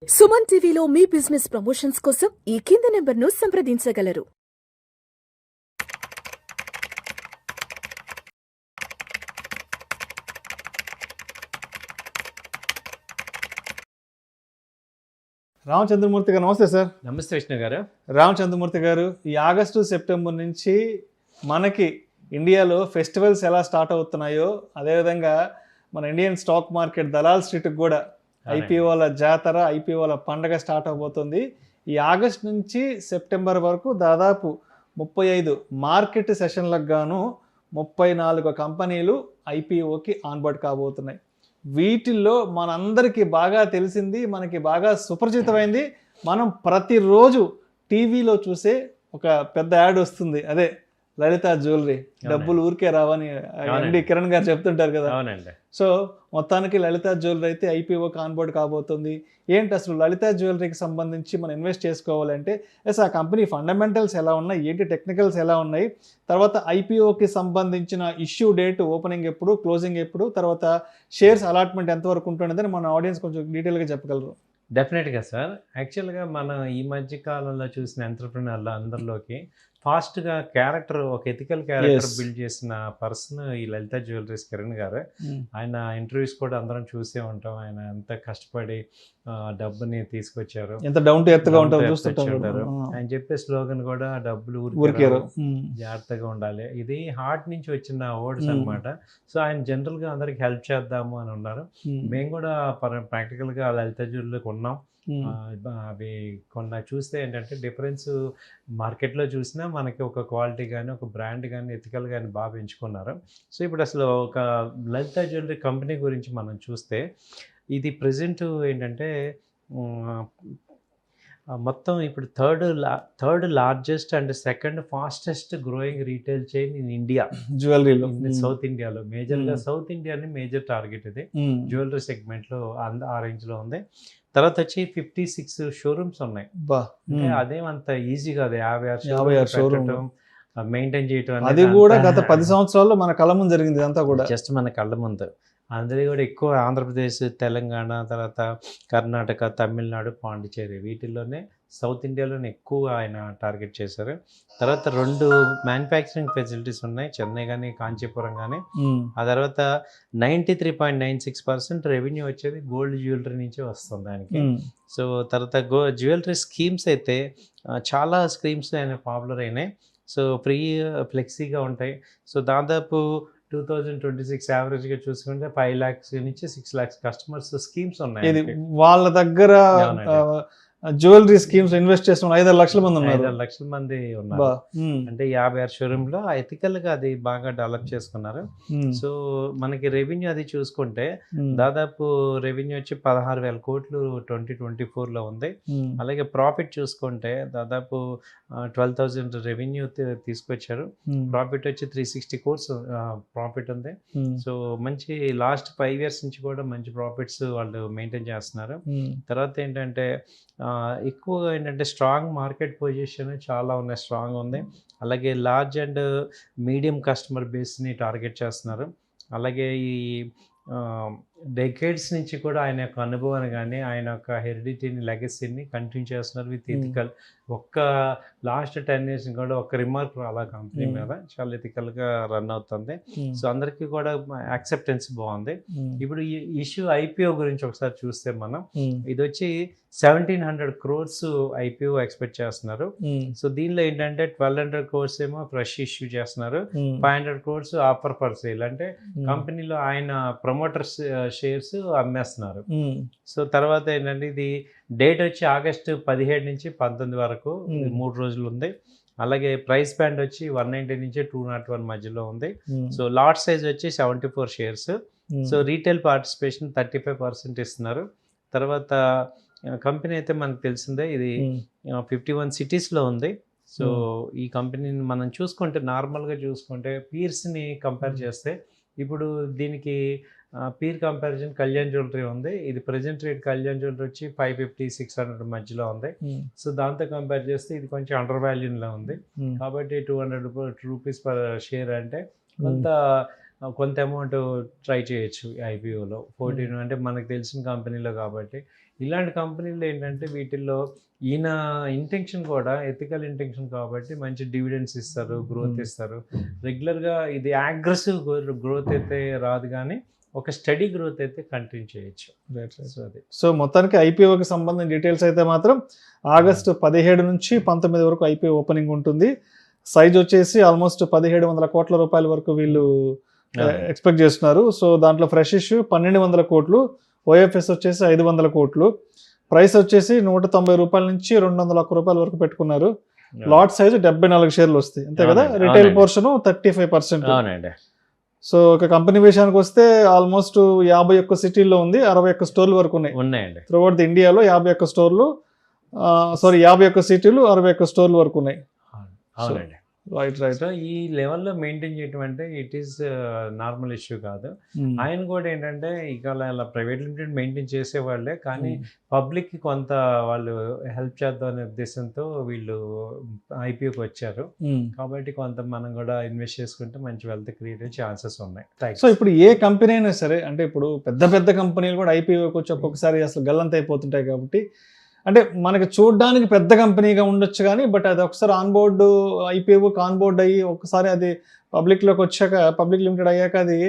సుమన్ టీవీలో మీ business promotions కోసం ఈ కింది నెంబర్ను సంప్రదించగలరు. రామచంద్రమూర్తి గారు నమస్తే సార్. నమస్తే విష్ణు గారు. రామచంద్రమూర్తి గారు, ఈ ఆగస్టు సెప్టెంబర్ నుంచి మనకి ఇండియాలో ఫెస్టివల్స్ ఎలా స్టార్ట్ అవుతున్నాయో అదేవిధంగా మన ఇండియన్ స్టాక్ మార్కెట్ దలాల్ స్ట్రీట్కి కూడా ఐపీఓల జాతర, ఐపీఓల పండగ స్టార్ట్ అవబోతుంది. ఈ ఆగస్ట్ నుంచి సెప్టెంబర్ వరకు దాదాపు 35 మార్కెట్ సెషన్లకు గాను 34 కంపెనీలు ఐపీఓకి ఆన్బోర్డ్ కాబోతున్నాయి. వీటిల్లో మనందరికీ బాగా తెలిసింది, మనకి బాగా సుపరిచితమైంది, మనం ప్రతిరోజు టీవీలో చూసే ఒక పెద్ద యాడ్ వస్తుంది, అదే లలిత జ్యువెలరీ. డబ్బులు ఊరికే రావని ఎండి కిరణ్ గారు చెప్తుంటారు కదా. అవునండి. సో మొత్తానికి లలిత జ్యువెలరీ అయితే ఐపీఓకి ఆన్బోర్డ్ కాబోతుంది. ఏంటి అసలు లలిత జ్యువెలరీకి సంబంధించి మనం ఇన్వెస్ట్ చేసుకోవాలంటే ఆ కంపెనీ ఫండమెంటల్స్ ఎలా ఉన్నాయి, ఏంటి టెక్నికల్స్ ఎలా ఉన్నాయి, తర్వాత ఐపీఓకి సంబంధించిన ఇష్యూ డేట్, ఓపెనింగ్ ఎప్పుడు, క్లోజింగ్ ఎప్పుడు, తర్వాత షేర్స్ అలాట్మెంట్ ఎంతవరకు ఉంటుందని మన ఆడియన్స్ కొంచెం డీటెయిల్గా చెప్పగలరు. డెఫినెట్గా సార్. యాక్చువల్గా మనం ఈ మధ్య కాలంలో చూసిన ఎంటర్ప్రినర్లు అందరిలోకి ఫాస్ట్గా క్యారెక్టర్, ఒక ఎథికల్ క్యారెక్టర్ బిల్డ్ చేసిన పర్సన్ ఈ లలిత జ్యువెలరీస్ కిరణ్ గారు. ఆయన ఇంటర్వ్యూస్ కూడా అందరం చూసే ఉంటాం. ఆయన ఎంత కష్టపడి డబ్బుని తీసుకొచ్చారు, ఎంత డౌన్ టు ఎర్త్ గా ఉంటారు. ఆయన చెప్పే స్లోగన్ కూడా డబ్బులు ఊరికే జాగ్రత్తగా ఉండాలి. ఇది హార్ట్ నుంచి వచ్చిన వర్డ్స్ అనమాట. సో ఆయన జనరల్గా అందరికి హెల్ప్ చేద్దాము అని ఉన్నారు. మేము కూడా ప్రాక్టికల్గా లలిత జ్యువెలరీకి ఉన్నాం. అవి కొన్న చూస్తే ఏంటంటే డిఫరెన్స్ మార్కెట్లో చూసినా మనకి ఒక క్వాలిటీ కానీ, ఒక బ్రాండ్ కానీ, ఎథికల్ కానీ బాగా ఎంచుకున్నారు. సో ఇప్పుడు అసలు ఒక లలిత జ్యువెలరీ కంపెనీ గురించి మనం చూస్తే ఇది ప్రజెంట్ ఏంటంటే మొత్తం ఇప్పుడు third largest and second fastest growing retail chain in India జ్యువెలరీలో, సౌత్ ఇండియాలో. మేజర్గా సౌత్ ఇండియాని మేజర్ టార్గెట్ ఇది జ్యువెలరీ సెగ్మెంట్లో ఆ రేంజ్లో ఉంది. తర్వాత వచ్చి 56 షోరూమ్స్ ఉన్నాయి. అంటే అదేమంత ఈజీ కాదు 56 షోరూమ్ మెయింటైన్ చేయటం. అది కూడా గత 10 సంవత్సరాల్లో మన కళ్ళ ముందు జరిగింది. అంతా కూడా జస్ట్ మన కళ్ళ ముందు. అందరి కూడా ఎక్కువ ఆంధ్రప్రదేశ్, తెలంగాణ, తర్వాత కర్ణాటక, తమిళనాడు, పాండిచేరి, వీటిల్లోనే సౌత్ ఇండియాలోనే ఎక్కువ ఆయన టార్గెట్ చేశారు. తర్వాత 2 మ్యానుఫ్యాక్చరింగ్ ఫెసిలిటీస్ ఉన్నాయి, చెన్నై కానీ, కాంచీపురం కానీ. ఆ తర్వాత 93.96% రెవెన్యూ వచ్చేది గోల్డ్ జ్యువెలరీ నుంచే వస్తుంది ఆయనకి. సో తర్వాత జ్యువెలరీ స్కీమ్స్ అయితే చాలా స్కీమ్స్ ఆయన పాపులర్ అయినాయి. సో ఫ్లెక్సీగా ఉంటాయి. సో దాదాపు 2026 యావరేజ్గా చూసుకుంటే 5 lakhs నుంచి 6 lakhs కస్టమర్స్ స్కీమ్స్ ఉన్నాయి. వాళ్ళ దగ్గర జ్యువెలరీ స్కీమ్స్ ఇన్వెస్ట్ చేస్తున్న 5-6 లక్షల మంది ఉన్నారు. 5-6 లక్షల మంది ఉన్నారు. అంటే 56 షోరూమ్లో ఎథికల్గా అది బాగా డెవలప్ చేసుకున్నారు. సో మనకి రెవెన్యూ అది చూసుకుంటే దాదాపు రెవెన్యూ వచ్చి 16,000 కోట్లు 2024లో ఉంది. అలాగే ప్రాఫిట్ చూసుకుంటే దాదాపు 12,000 రెవెన్యూ తీసుకొచ్చారు. ప్రాఫిట్ వచ్చి 360 crores ప్రాఫిట్ ఉంది. సో మంచి లాస్ట్ 5 years నుంచి కూడా మంచి ప్రాఫిట్స్ వాళ్ళు మెయింటైన్ చేస్తున్నారు. తర్వాత ఏంటంటే ఎక్కువగా ఏంటంటే స్ట్రాంగ్ మార్కెట్ పొజిషన్ చాలా ఉన్నాయి, స్ట్రాంగ్ ఉంది. అలాగే లార్జ్ అండ్ మీడియం కస్టమర్ బేస్ని టార్గెట్ చేస్తున్నారు. అలాగే ఈ డెకేడ్స్ నుంచి కూడా ఆయన యొక్క అనుభవాన్ని కానీ, ఆయన యొక్క హెరిడిటీని, లెగసీని కంటిన్యూ చేస్తున్నారు విత్ ఎథికల్. ఒక్క లాస్ట్ 10 years కూడా ఒక రిమార్క్ అలా కంపెనీ మీద చాలా ఎథికల్గా రన్ అవుతుంది. సో అందరికీ కూడా యాక్సెప్టెన్స్ బాగుంది. ఇప్పుడు ఈ ఇష్యూ ఐపీఓ గురించి ఒకసారి చూస్తే మనం, ఇది వచ్చి 1,700 crores ఐపీఓ ఎక్స్పెక్ట్ చేస్తున్నారు. సో దీనిలో ఏంటంటే 1,200 crores ఏమో ఫ్రెష్ ఇష్యూ చేస్తున్నారు, 500 crores ఆఫర్ ఫర్ సేల్, అంటే కంపెనీలో ఆయన ప్రమోటర్స్ షేర్స్ అమ్మేస్తున్నారు. సో తర్వాత ఏంటంటే ఇది డేట్ వచ్చి ఆగస్టు 17 నుంచి 19 వరకు 3 రోజులు ఉంది. అలాగే ప్రైస్ బ్యాండ్ వచ్చి 190 నుంచి 201 మధ్యలో ఉంది. సో లాట్ సైజ్ వచ్చి 74 షేర్స్. సో రీటైల్ పార్టిసిపేషన్ 35% ఇస్తున్నారు. తర్వాత కంపెనీ అయితే మనకు తెలిసిందే, ఇది 51 cities-లో ఉంది. సో ఈ కంపెనీని మనం చూసుకుంటే, నార్మల్గా చూసుకుంటే పీర్స్ని కంపేర్ చేస్తే, ఇప్పుడు దీనికి పీర్ కంపారిజన్ కళ్యాణ్ జ్యువెలరీ ఉంది. ఇది ప్రజెంట్ రేట్ కళ్యాణ్ జ్యువెలరీ వచ్చి 550-600 మధ్యలో ఉంది. సో దాంతో కంపేర్ చేస్తే ఇది కొంచెం అండర్ వాల్యూలో ఉంది. కాబట్టి 200 రూపీస్ పర్ షేర్ అంటే కొంత అమౌంట్ ట్రై చేయొచ్చు ఐపీఓలో. 14 అంటే మనకు తెలిసిన కంపెనీలో కాబట్టి ఇలాంటి కంపెనీలు ఏంటంటే వీటిల్లో ఈయన ఇంటెన్షన్ కూడా ఎథికల్ ఇంటెన్షన్ కాబట్టి మంచి డివిడెండ్స్ ఇస్తారు, గ్రోత్ ఇస్తారు. రెగ్యులర్గా ఇది అగ్రెసివ్ గ్రోత్ అయితే రాదు, కానీ ఒక స్టడీ గ్రోత్ అయితే కంటిన్యూ చేయొచ్చు. సో అది సో మొత్తానికి ఐపీఓకి సంబంధించిన డీటెయిల్స్ అయితే మాత్రం ఆగస్టు 17 నుంచి 19 వరకు ఐపీఓ ఓపెనింగ్ ఉంటుంది. సైజ్ వచ్చేసి ఆల్మోస్ట్ 1700 కోట్ల రూపాయల వరకు వీళ్ళు ఎక్స్పెక్ట్ చేస్తున్నారు. సో దాంట్లో ఫ్రెష్ ఇష్యూ 1200 కోట్లు, ఓఎఫ్ఎస్ వచ్చేసి 500 కోట్లు, ప్రైస్ వచ్చేసి 190 రూపాయల నుంచి 201 రూపాయల వరకు పెట్టుకున్నారు. లాట్ సైజు 74 షేర్లు వస్తాయి అంతే కదా. Retail portion 35%. అవునండి. సో ఒక కంపెనీ విషయానికి వస్తే ఆల్మోస్ట్ 51 సిటీల్లో ఉంది, 61 స్టోర్లు వరకు ఉన్నాయండి. త్రూఅవుట్ ది ఇండియాలో 51 స్టోర్లు, 51 సిటీలు, 61 స్టోర్లు వరకు ఉన్నాయి. అవునండి. రైట్. సో ఈ లెవెల్లో మెయింటైన్ చేయడం అంటే ఇట్ ఈస్ నార్మల్ ఇష్యూ కాదు. ఆయన కూడా ఏంటంటే ఇక ఇలా ప్రైవేట్ లిమిటెడ్ మెయింటైన్ చేసేవాళ్ళే, కానీ పబ్లిక్కి కొంత వాళ్ళు హెల్ప్ చేద్దాం అనే ఉద్దేశంతో వీళ్ళు ఐపీఓకి వచ్చారు. కాబట్టి కొంత మనం కూడా ఇన్వెస్ట్ చేసుకుంటే మంచి వెల్త్ క్రియేట్ అయ్యే ఛాన్సెస్ ఉన్నాయి. సో ఇప్పుడు ఏ కంపెనీ అయినా సరే, అంటే ఇప్పుడు పెద్ద పెద్ద కంపెనీలు కూడా ఐపీఓకి వచ్చి ఒక్కొక్కసారి అసలు గల్లంత అయిపోతుంటాయి. కాబట్టి అంటే మనకి చూడడానికి పెద్ద కంపెనీగా ఉండొచ్చు, కానీ బట్ అది ఒకసారి ఆన్బోర్డ్ ఐపీఓకి ఆన్బోర్డ్ అయ్యి ఒకసారి అది పబ్లిక్లోకి వచ్చాక, పబ్లిక్ లిమిటెడ్ అయ్యాక అది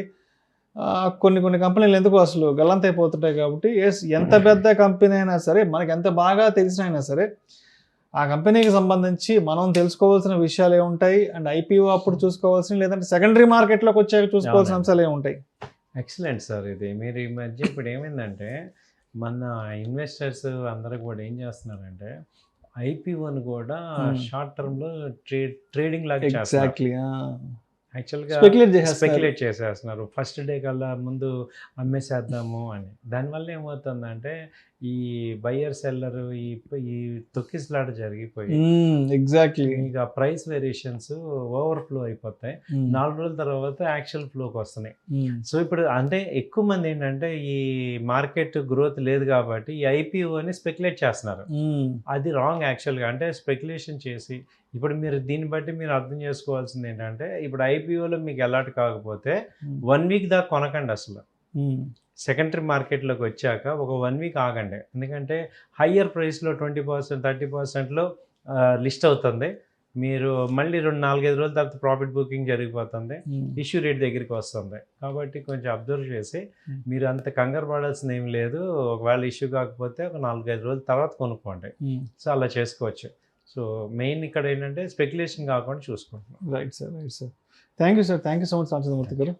కొన్ని కంపెనీలు ఎందుకు అసలు గల్లంత అయిపోతుంటాయి. కాబట్టి ఎంత పెద్ద కంపెనీ అయినా సరే, మనకి ఎంత బాగా తెలిసిన అయినా సరే, ఆ కంపెనీకి సంబంధించి మనం తెలుసుకోవాల్సిన విషయాలు ఏముంటాయి, అండ్ ఐపీఓ అప్పుడు చూసుకోవాల్సిన, లేదంటే సెకండరీ మార్కెట్లోకి వచ్చాక చూసుకోవాల్సిన అంశాలు ఏముంటాయి. Excellent sir. ఇది మీరు ఈ మధ్య ఇప్పుడు ఏమైందంటే మన ఇన్వెస్టర్స్ అందరూ కూడా ఏం చేస్తున్నారంటే ఐపీఓని కూడా షార్ట్ టర్మ్లో ట్రేడింగ్ లాగా ఎగ్జాక్ట్లీ యాక్చువల్గా స్పెక్యులేట్ చేసేస్తున్నారు. ఫస్ట్ డే కల్లా ముందు అమ్మేసేద్దాము అని. దానివల్ల ఏమవుతుందంటే ఈ బయ్యర్ సెల్లర్ ఈ తొక్కిసలాట జరిగిపోయి ఎగ్జాక్ట్లీ ఇక ప్రైస్ వేరియేషన్స్ ఓవర్ఫ్లో అయిపోతాయి. 4 రోజుల తర్వాత యాక్చువల్ ఫ్లోకి వస్తున్నాయి. సో ఇప్పుడు అంటే ఎక్కువ మంది ఏంటంటే ఈ మార్కెట్ గ్రోత్ లేదు కాబట్టి ఈ ఐపీఓని స్పెక్యులేట్ చేస్తున్నారు. అది రాంగ్ యాక్చువల్గా. అంటే స్పెక్యులేషన్ చేసి ఇప్పుడు మీరు దీన్ని బట్టి మీరు అర్థం చేసుకోవాల్సింది ఏంటంటే, ఇప్పుడు ఐపీఓలో మీకు అలాట్ కాకపోతే 1 వీక్ దాకా కొనకండి అసలు. సెకండరీ మార్కెట్లోకి వచ్చాక ఒక 1 వీక్ ఆగండి. ఎందుకంటే హయ్యర్ ప్రైస్లో 20%, 30%లో లిస్ట్ అవుతుంది. మీరు మళ్ళీ 4-5 రోజుల తర్వాత ప్రాఫిట్ బుకింగ్ జరిగిపోతుంది, ఇష్యూ రేట్ దగ్గరికి వస్తుంది. కాబట్టి కొంచెం అబ్జర్వ్ చేసి మీరు అంత కంగారు పడాల్సింది ఏం లేదు. ఒకవేళ ఇష్యూ కాకపోతే ఒక 4-5 రోజుల తర్వాత కొనుక్కోండి. సో అలా చేసుకోవచ్చు. సో మెయిన్ ఇక్కడ ఏంటంటే స్పెక్యులేషన్ కాకుండా చూసుకుంటున్నాం. Right sir. Thank you so much Santhamurthy గారు.